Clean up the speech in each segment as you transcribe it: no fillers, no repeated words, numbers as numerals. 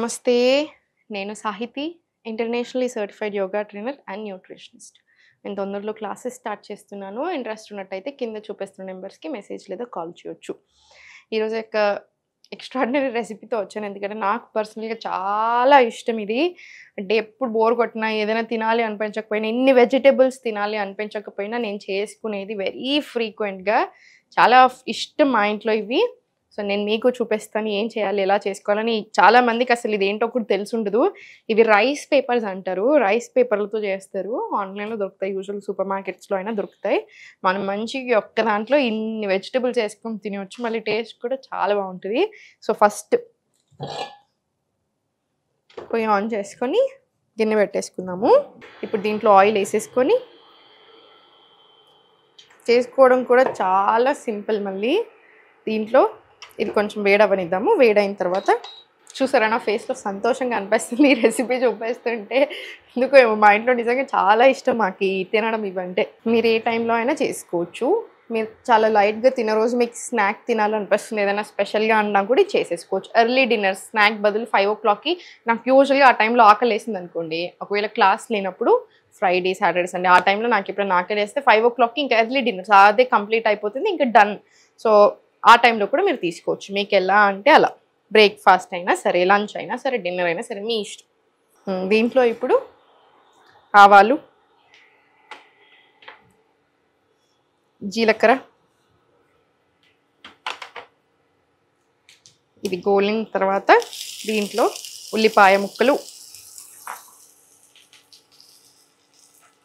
నమస్తే. నేను Sahithi, internationally certified yoga trainer and nutritionist. నేను తొందరలో క్లాసెస్ స్టార్ట్ చేస్తున్నాను. ఇంట్రెస్ట్ ఉన్నట్టయితే కింద చూపిస్తున్న నెంబర్స్‌కి మెసేజ్ లేదా కాల్ చేయొచ్చు. ఈరోజు ఒక ఎక్స్ట్రార్డినరీ రెసిపీతో వచ్చాను. ఎందుకంటే నాకు పర్సనల్‌గా చాలా ఇష్టం ఇది. అంటే ఎప్పుడు బోర్ కొట్టినా, ఏదైనా తినాలి అనిపించకపోయినా, ఎన్ని వెజిటబుల్స్ తినాలి అనిపించకపోయినా నేను చేసుకునేది వెరీ ఫ్రీక్వెంట్‌గా. చాలా ఇష్టం మా ఇంట్లో ఇవి. సో నేను మీకు చూపిస్తాను ఏం చేయాలి, ఎలా చేసుకోవాలని. చాలా మందికి అసలు ఇదేంటో కూడా తెలిసుండదు. ఇవి రైస్ పేపర్స్ అంటారు. రైస్ పేపర్లతో చేస్తారు. ఆన్లైన్‌లో దొరుకుతాయి. యూజువల్ సూపర్ మార్కెట్స్‌లో అయినా దొరుకుతాయి. మనం మంచిగా ఒక్క దాంట్లో ఇన్ని వెజిటబుల్స్ వేసుకొని తినవచ్చు. మళ్ళీ టేస్ట్ కూడా చాలా బాగుంటుంది. సో ఫస్ట్ పొయ్యి ఆన్ చేసుకొని గిన్నె పెట్టేసుకుందాము. ఇప్పుడు దీంట్లో ఆయిల్ వేసేసుకొని చేసుకోవడం కూడా చాలా సింపుల్. మళ్ళీ దీంట్లో ఇది కొంచెం వేడవనిద్దాము. వేడైన తర్వాత చూసారా నా ఫేస్లో సంతోషంగా అనిపిస్తుంది ఈ రెసిపీ చూపిస్తుంటే. ఎందుకో ఏమో మా ఇంట్లో నిజంగా చాలా ఇష్టం మాకు ఈ తినడం ఇవంటే. మీరు ఏ టైంలో అయినా చేసుకోవచ్చు. మీరు చాలా లైట్గా తిన రోజు మీకు స్నాక్ తినాలనిపిస్తుంది, ఏదైనా స్పెషల్గా అన్నా కూడా చేసేసుకోవచ్చు. ఎర్లీ డిన్నర్ స్నాక్ బదులు 5 o'clockకి నాకు యూజువల్గా ఆ టైంలో ఆకలి వేసింది అనుకోండి. ఒకవేళ క్లాస్ లేనప్పుడు ఫ్రైడే, సాటర్డే, సండే ఆ టైంలో నాకు ఎప్పుడైనా ఆకలి వేస్తే 5 o'clockకి ఇంకా ఎర్లీ డిన్నర్ అదే కంప్లీట్ అయిపోతుంది, ఇంకా డన్. సో ఆ టైంలో కూడా మీరు తీసుకోవచ్చు. మీకు ఎలా అంటే అలా బ్రేక్ఫాస్ట్ అయినా సరే, లంచ్ అయినా సరే, డిన్నర్ అయినా సరే మీ ఇష్టం. దీంట్లో ఇప్పుడు ఆవాలు, జీలకర్ర, ఇది గోలిన తర్వాత దీంట్లో ఉల్లిపాయ ముక్కలు,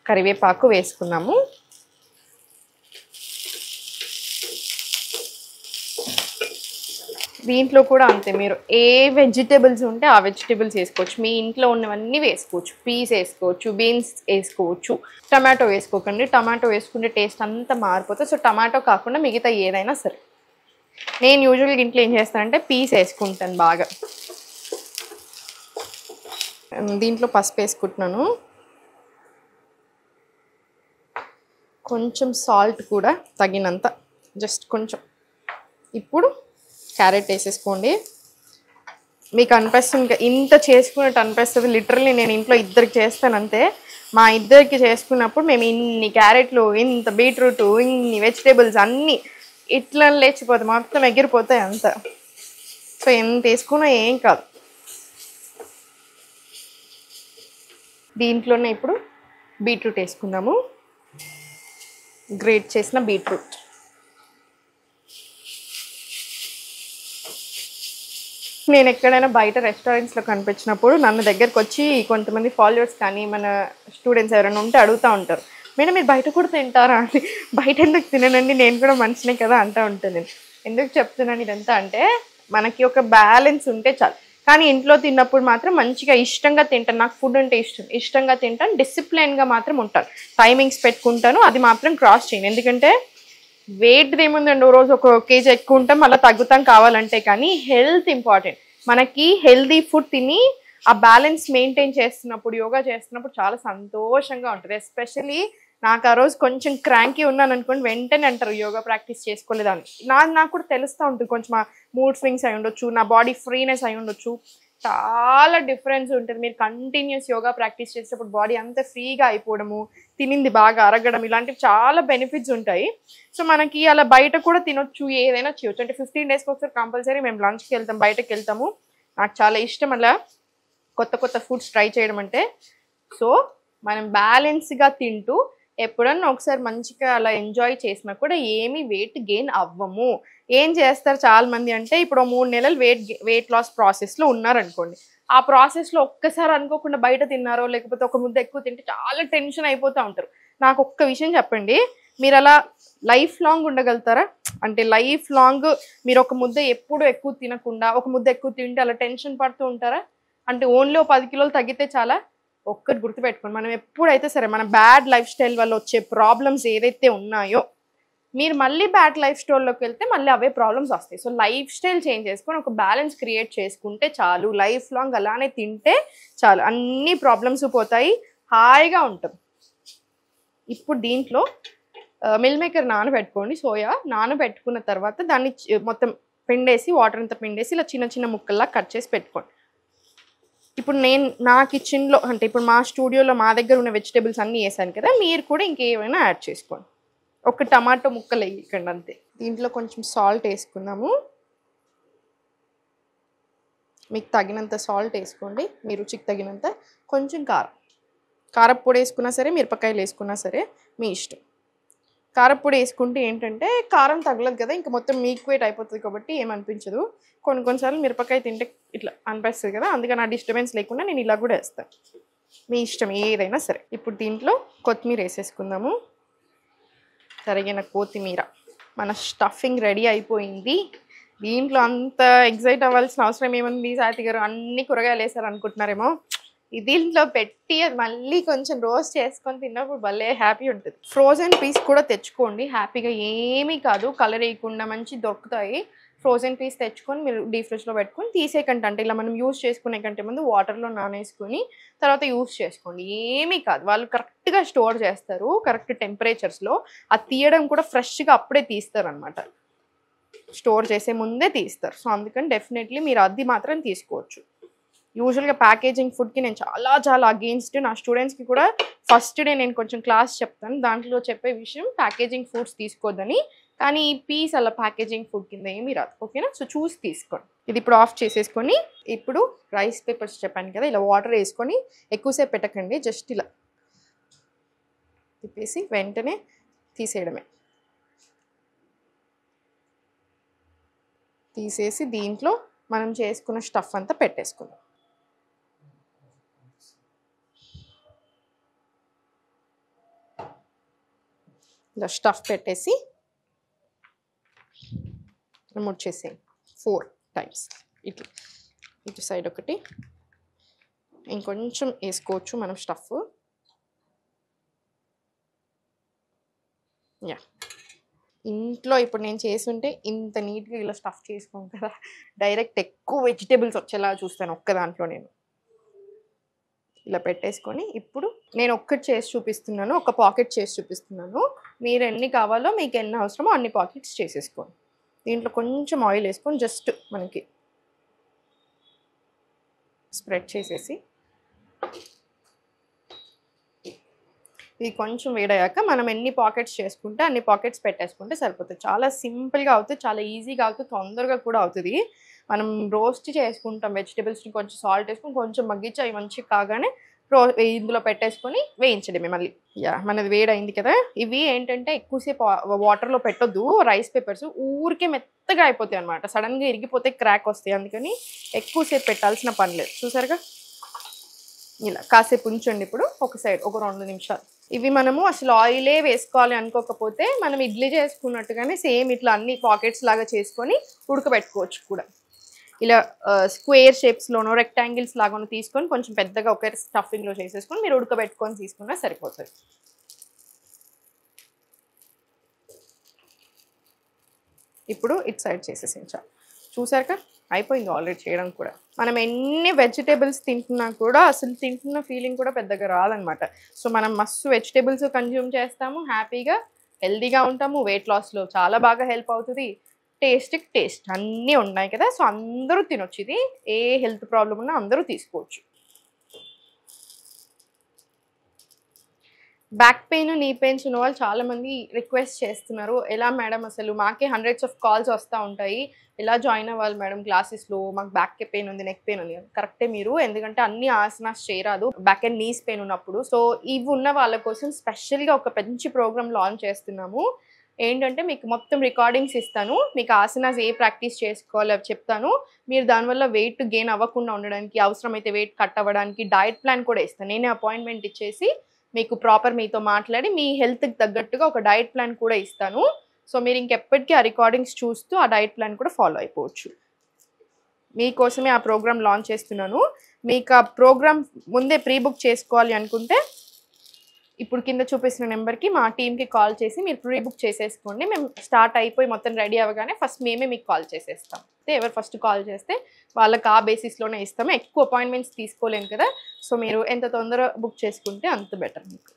కరివేపాకు వేసుకున్నాము. దీంట్లో కూడా అంతే, మీరు ఏ వెజిటేబుల్స్ ఉంటే ఆ వెజిటేబుల్స్ వేసుకోవచ్చు. మీ ఇంట్లో ఉన్నవన్నీ వేసుకోవచ్చు. పీస్ వేసుకోవచ్చు, బీన్స్ వేసుకోవచ్చు. టమాటో వేసుకోకండి, టమాటో వేసుకుంటే టేస్ట్ అంతా మారిపోతుంది. సో టమాటో కాకుండా మిగతా ఏదైనా సరే. నేను యూజువల్గా ఇంట్లో ఏం చేస్తానంటే పీస్ వేసుకుంటాను బాగా. దీంట్లో పసుపు వేసుకుంటున్నాను, కొంచెం సాల్ట్ కూడా తగినంత, జస్ట్ కొంచెం. ఇప్పుడు క్యారెట్ వేసేసుకోండి. మీకు అనిపిస్తుంది ఇంత చేసుకున్నట్టు అనిపిస్తుంది. లిటరల్లీ నేను ఇంట్లో ఇద్దరికి చేస్తాను అంతే. మా ఇద్దరికి చేసుకున్నప్పుడు మేము ఇన్ని క్యారెట్లు, ఇంత బీట్రూట్, ఇన్ని వెజిటేబుల్స్ అన్నీ ఇట్లా లేచిపోతాయి, మొత్తం ఎగిరిపోతాయి అంతా. సో ఎంత వేసుకున్నా ఏం కాదు. దీంట్లోనే ఇప్పుడు బీట్రూట్ వేసుకుందాము. గ్రేట్ చేసిన బీట్రూట్. నేను ఎక్కడైనా బయట రెస్టారెంట్స్లో కనిపించినప్పుడు నన్ను దగ్గరకు వచ్చి కొంతమంది ఫాలోవర్స్ కానీ మన స్టూడెంట్స్ ఎవరైనా ఉంటే అడుగుతూ ఉంటారు, మేడం మీరు బయట కూడా తింటారా అని. బయట ఎందుకు తిననండి, నేను కూడా మనిషినే కదా అంటూ ఉంటాను. నేను ఎందుకు చెప్తున్నాను ఇదంతా అంటే, మనకి ఒక బ్యాలెన్స్ ఉంటే చాలు. కానీ ఇంట్లో తిన్నప్పుడు మాత్రం మంచిగా ఇష్టంగా తింటాను. నాకు ఫుడ్ అంటే ఇష్టంగా తింటాను. డిసిప్లైన్గా మాత్రం ఉంటాను. టైమింగ్స్ పెట్టుకుంటాను, అది మాత్రం క్రాస్ చేయను. ఎందుకంటే వెయిట్ ఏముందండి, ఓ రోజు ఒక కేజీ ఎక్కువ ఉంటాం, మళ్ళీ తగ్గుతాం కావాలంటే. కానీ హెల్త్ ఇంపార్టెంట్. మనకి హెల్తీ ఫుడ్ తిని ఆ బ్యాలెన్స్ మెయింటైన్ చేస్తున్నప్పుడు, యోగా చేస్తున్నప్పుడు చాలా సంతోషంగా ఉంటుంది. ఎస్పెషలీ నాకు ఆ రోజు కొంచెం క్రాంకీ ఉన్నాను అనుకోండి, వెంటనే అంటారు యోగా ప్రాక్టీస్ చేసుకోలేదని. నాకు కూడా తెలుస్తూ ఉంటుంది, కొంచెం మూడ్ స్వింగ్స్ అయి ఉండొచ్చు, నా బాడీ ఫ్రీనెస్ అయి ఉండొచ్చు. చాలా డిఫరెన్స్ ఉంటుంది. మీరు కంటిన్యూస్ యోగా ప్రాక్టీస్ చేసేటప్పుడు బాడీ అంతా ఫ్రీగా అయిపోవడము, తినింది బాగా అరగడం, ఇలాంటివి చాలా బెనిఫిట్స్ ఉంటాయి. సో మనకి అలా బయట కూడా తినొచ్చు, ఏదైనా చేయొచ్చు. అంటే 15 daysకి ఒకసారి కంపల్సరీ మేము లంచ్కి వెళ్తాం, బయటకు వెళ్తాము. నాకు చాలా ఇష్టం అలా కొత్త కొత్త ఫుడ్స్ ట్రై చేయడం అంటే. సో మనం బ్యాలెన్స్గా తింటూ ఎప్పుడన్నా ఒకసారి మంచిగా అలా ఎంజాయ్ చేసినా కూడా ఏమీ వెయిట్ గెయిన్ అవ్వము. ఏం చేస్తారు చాలా మంది అంటే, ఇప్పుడు 3 నెలలు వెయిట్ లాస్ ప్రాసెస్లో ఉన్నారనుకోండి. ఆ ప్రాసెస్లో ఒక్కసారి అనుకోకుండా బయట తిన్నారో లేకపోతే ఒక ముద్ద ఎక్కువ తింటే చాలా టెన్షన్ అయిపోతూ ఉంటారు. నాకు ఒక్క విషయం చెప్పండి, మీరు అలా లైఫ్ లాంగ్ ఉండగలుగుతారా? అంటే లైఫ్ లాంగ్ మీరు ఒక ముద్ద ఎప్పుడు ఎక్కువ తినకుండా ఒక ముద్ద ఎక్కువ తింటే అలా టెన్షన్ పడుతూ ఉంటారా? అంటే ఓన్లీ 10 కిలోలు తగ్గితే చాలా? ఒక్కటి గుర్తుపెట్టుకోండి, మనం ఎప్పుడైతే సరే మన బ్యాడ్ లైఫ్ స్టైల్ వల్ల వచ్చే ప్రాబ్లమ్స్ ఏదైతే ఉన్నాయో, మీరు మళ్ళీ బ్యాడ్ లైఫ్ స్టైల్లోకి వెళ్తే మళ్ళీ అవే ప్రాబ్లమ్స్ వస్తాయి. సో లైఫ్ స్టైల్ చేంజ్ చేసుకొని ఒక బ్యాలెన్స్ క్రియేట్ చేసుకుంటే చాలు. లైఫ్ లాంగ్ అలానే తింటే చాలు, అన్ని ప్రాబ్లమ్స్ పోతాయి, హాయిగా ఉంటాం. ఇప్పుడు దీంట్లో మిల్ మేకర్ నానబెట్టుకోండి. సోయా నానబెట్టుకున్న తర్వాత దాన్ని మొత్తం పిండేసి, వాటర్ అంతా పిండేసి ఇలా చిన్న చిన్న ముక్కల్లా కట్ చేసి పెట్టుకోండి. ఇప్పుడు నేను నా కిచెన్లో అంటే ఇప్పుడు మా స్టూడియోలో మా దగ్గర ఉన్న వెజిటేబుల్స్ అన్నీ వేసాను కదా, మీరు కూడా ఇంకేమైనా యాడ్ చేసుకోండి. ఒక టమాటో ముక్కలు వేయకండి అంతే. దీంట్లో కొంచెం సాల్ట్ వేసుకుందాము. మీకు తగినంత సాల్ట్ వేసుకోండి, మీ రుచికి తగినంత. కొంచెం కారప్పొడి వేసుకున్నా సరే, మిరపకాయలు వేసుకున్నా సరే మీ ఇష్టం. కారప్పొడి వేసుకుంటే ఏంటంటే కారం తగలదు కదా, ఇంకా మొత్తం ఈక్వేట్ అయిపోతుంది కాబట్టి ఏమనిపించదు. కొన్నిసార్లు మిరపకాయ తింటే ఇట్లా అనిపిస్తుంది కదా, అందుకని ఆ డిస్టర్బెన్స్ లేకుండా నేను ఇలా కూడా వేస్తాను. మీ ఇష్టం ఏదైనా సరే. ఇప్పుడు దీంట్లో కొత్తిమీర వేసేసుకుందాము, తరిగిన కొత్తిమీర. మన స్టఫింగ్ రెడీ అయిపోయింది. దీంట్లో అంత ఎగ్జైట్ అవ్వాల్సిన అవసరం ఏముంది సాతి గారు, అన్ని కూరగాయలు వేసారు అనుకుంటున్నారేమో. దీంట్లో పెట్టి అది మళ్ళీ కొంచెం రోస్ట్ చేసుకొని తిన్నప్పుడు భలే హ్యాపీ ఉంటుంది. ఫ్రోజన్ పీస్ కూడా తెచ్చుకోండి హ్యాపీగా, ఏమీ కాదు, కలర్ వేయకుండా మంచి దొరుకుతాయి. ఫ్రోజన్ పీస్ తెచ్చుకొని మీరు డీప్ ఫ్రిడ్జ్లో పెట్టుకొని తీసేకంటే, అంటే ఇలా మనం యూస్ చేసుకునే కంటే ముందు వాటర్లో నానేసుకొని తర్వాత యూస్ చేసుకోండి, ఏమీ కాదు. వాళ్ళు కరెక్ట్గా స్టోర్ చేస్తారు, కరెక్ట్ టెంపరేచర్స్లో. అది తీయడం కూడా ఫ్రెష్గా అప్పుడే తీస్తారు అనమాట, స్టోర్ చేసే ముందే తీస్తారు. సో అందుకని డెఫినెట్లీ మీరు అది మాత్రం తీసుకోవచ్చు. యూజువల్గా ప్యాకేజింగ్ ఫుడ్కి నేను చాలా అగెయిన్స్ట్. నా స్టూడెంట్స్కి కూడా ఫస్ట్ డే నేను కొంచెం క్లాస్ చెప్తాను, దాంట్లో చెప్పే విషయం ప్యాకేజింగ్ ఫుడ్స్ తీసుకోవద్దని. కానీ ఈ పీస్ అలా ప్యాకేజింగ్ ఫుడ్ కింద ఏమీ రాదు, ఓకేనా? సో చూసి తీసుకోండి. ఇది ఇప్పుడు ఆఫ్ చేసేసుకొని ఇప్పుడు రైస్ పేపర్స్ చెప్పాను కదా, ఇలా వాటర్ వేసుకొని ఎక్కువసేపు పెట్టకండి, జస్ట్ ఇలా తిప్పేసి వెంటనే తీసేయడమే. తీసేసి దీంట్లో మనం చేసుకున్న స్టఫ్ అంతా పెట్టేసుకుందాం. ఇలా స్టఫ్ పెట్టేసి ముడిచేసేయండి 4 times. ఇట్లా ఇటు సైడ్ ఒకటి, ఇంకొంచెం వేసుకోవచ్చు మనం స్టఫ్. యా, ఇంట్లో ఇప్పుడు నేను చేస్తుంటే ఇంత నీట్గా ఇలా స్టఫ్ చేసుకోను కదా, డైరెక్ట్ ఎక్కువ వెజిటేబుల్స్ వచ్చేలా చూస్తాను ఒక్క దాంట్లో. నేను ఇలా పెట్టేసుకొని ఇప్పుడు నేను ఒక్కటి చేసి చూపిస్తున్నాను, ఒక పాకెట్ చేసి చూపిస్తున్నాను. మీరు ఎన్ని కావాలో మీకు ఎన్ని అవసరమో అన్ని పాకెట్స్ చేసేసుకోండి. దీంట్లో కొంచెం ఆయిల్ వేసుకొని జస్ట్ మనకి స్ప్రెడ్ చేసేసి ఇది కొంచెం వేడయ్యాక మనం ఎన్ని పాకెట్స్ చేసుకుంటే అన్ని పాకెట్స్ పెట్టేసుకుంటే సరిపోతుంది. చాలా సింపుల్గా అవుతుంది, చాలా ఈజీగా అవుతుంది, తొందరగా కూడా అవుతుంది. మనం రోస్ట్ చేసుకుంటాం వెజిటేబుల్స్ని, కొంచెం సాల్ట్ వేసుకొని కొంచెం మగ్గించి అవి మంచిగా కాగానే ఇందులో పెట్టేసుకొని వేయించడమే మళ్ళీ. యా, మనది వేడైంది కదా. ఇవి ఏంటంటే ఎక్కువసేపు వాటర్లో పెట్టొద్దు, రైస్ పేపర్స్ ఊరికే మెత్తగా అయిపోతాయి అనమాట, సడన్గా ఇరిగిపోతే క్రాక్ వస్తాయి. అందుకని ఎక్కువసేపు పెట్టాల్సిన పని లేదు. చూసారుగా, ఇలా కాసేపు ఉంచండి. ఇప్పుడు ఒక సైడ్ ఒక 2 నిమిషాలు. ఇవి మనము అసలు ఆయిలే వేసుకోవాలి అనుకోకపోతే మనం ఇడ్లీ చేసుకున్నట్టుగానే సేమ్ ఇట్లా అన్ని పాకెట్స్ లాగా చేసుకొని ఉడకబెట్టుకోవచ్చు కూడా. ఇలా స్క్వేర్ షేప్స్లోనో రెక్టాంగిల్స్ లాగానో తీసుకొని కొంచెం పెద్దగా ఒకే స్టఫింగ్లో చేసేసుకొని మీరు ఉడకబెట్టుకొని తీసుకున్నా సరిపోతుంది. ఇప్పుడు ఇటు సైడ్ చేసేసించాలి. చూసారుగా, అయిపోయింది ఆల్రెడీ చేయడం కూడా. మనం ఎన్ని వెజిటేబుల్స్ తింటున్నా కూడా అసలు తింటున్న ఫీలింగ్ కూడా పెద్దగా రాదనమాట. సో మనం మస్తు వెజిటేబుల్స్ కన్జ్యూమ్ చేస్తాము, హ్యాపీగా హెల్దీగా ఉంటాము, వెయిట్ లాస్లో చాలా బాగా హెల్ప్ అవుతుంది, టేస్ట్కి టేస్ట్ అన్నీ ఉన్నాయి కదా. సో అందరూ తినొచ్చు ఇది, ఏ హెల్త్ ప్రాబ్లం ఉన్నా అందరూ తీసుకోవచ్చు. బ్యాక్ పెయిన్, నీ పెయిన్స్ ఉన్న వాళ్ళు చాలామంది రిక్వెస్ట్ చేస్తున్నారు, ఎలా మేడం అసలు మాకే hundreds of కాల్స్ వస్తూ ఉంటాయి, ఎలా జాయిన్ అవ్వాలి మేడం క్లాసెస్లో, మాకు బ్యాక్ పెయిన్ ఉంది, నెక్ పెయిన్ ఉంది. కరెక్టే మీరు, ఎందుకంటే అన్ని ఆసనాస్ చేయరాదు బ్యాక్ అండ్ నీస్ పెయిన్ ఉన్నప్పుడు. సో ఇవి ఉన్న వాళ్ళ కోసం స్పెషల్గా ఒక మంచి ప్రోగ్రామ్ లాంచ్ చేస్తున్నాము. ఏంటంటే మీకు మొత్తం రికార్డింగ్స్ ఇస్తాను, మీకు ఆసనాస్ ఏ ప్రాక్టీస్ చేసుకోవాలో చెప్తాను, మీరు దానివల్ల వెయిట్ గెయిన్ అవ్వకుండా ఉండడానికి, అవసరమైతే వెయిట్ కట్ అవ్వడానికి డైట్ ప్లాన్ కూడా ఇస్తాను. నేనే అపాయింట్మెంట్ ఇచ్చేసి మీకు ప్రాపర్ మీతో మాట్లాడి మీ హెల్త్కి తగ్గట్టుగా ఒక డైట్ ప్లాన్ కూడా ఇస్తాను. సో మీరు ఇంకెప్పటికీ ఆ రికార్డింగ్స్ చూస్తూ ఆ డైట్ ప్లాన్ కూడా ఫాలో అయిపోవచ్చు. మీకోసమే ఆ ప్రోగ్రామ్ లాంచ్ చేస్తున్నాను. మీకు ఆ ప్రోగ్రామ్ ముందే ప్రీ బుక్ చేసుకోవాలి అనుకుంటే ఇప్పుడు కింద చూపిస్తున్న నెంబర్కి మా టీమ్కి కాల్ చేసి మీరు ప్రీ బుక్ చేసేసుకోండి. మేము స్టార్ట్ అయిపోయి మొత్తం రెడీ అవ్వగానే ఫస్ట్ మేమే మీకు కాల్ చేసేస్తాం. ఎవరు ఫస్ట్ కాల్ చేస్తే వాళ్ళకి ఆ బేసిస్లోనే ఇస్తాము. ఎక్కువ అపాయింట్మెంట్స్ తీసుకోలేము కదా, సో మీరు ఎంత తొందరగా బుక్ చేసుకుంటే అంత బెటర్ మీకు.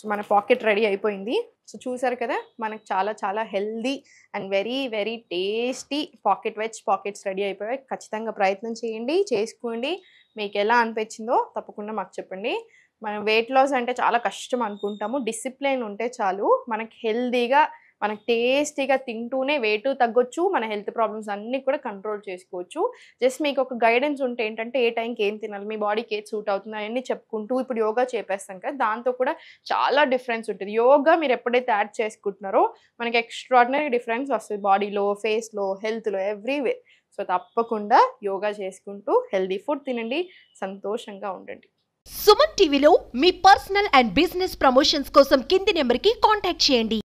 సో మన పాకెట్ రెడీ అయిపోయింది. సో చూసారు కదా, మనకు చాలా చాలా healthy and very very tasty veg pockets ready అయిపోయాయి. ఖచ్చితంగా ప్రయత్నం చేయండి, చేసుకోండి. మీకు ఎలా అనిపించిందో తప్పకుండా మాకు చెప్పండి. మనం వెయిట్ లాస్ అంటే చాలా కష్టం అనుకుంటాము. డిసిప్లిన్ ఉంటే చాలు, మనకి హెల్దీగా మనకు టేస్టీగా తింటూనే వెయిట్ తగ్గొచ్చు, మన హెల్త్ ప్రాబ్లమ్స్ అన్నీ కూడా కంట్రోల్ చేసుకోవచ్చు. జస్ట్ మీకు ఒక గైడెన్స్ ఉంటే ఏంటంటే ఏ టైంకి ఏం తినాలి, మీ బాడీకి ఏది సూట్ అవుతుంది అవన్నీ చెప్పుకుంటూ ఇప్పుడు యోగా చేపేస్తాం కదా, దాంతో కూడా చాలా డిఫరెన్స్ ఉంటుంది. యోగా మీరు ఎప్పుడైతే యాడ్ చేసుకుంటున్నారో మనకి ఎక్స్ట్రాడినరీ డిఫరెన్స్ వస్తుంది బాడీలో, ఫేస్లో, హెల్త్లో, ఎవ్రీవే. సో తప్పకుండా యోగా చేసుకుంటూ హెల్దీ ఫుడ్ తినండి, సంతోషంగా ఉండండి. సుమన్ టీవీలో మీ పర్సనల్ అండ్ బిజినెస్ ప్రమోషన్స్ కోసం కింది నెంబర్కి కాంటాక్ట్ చేయండి.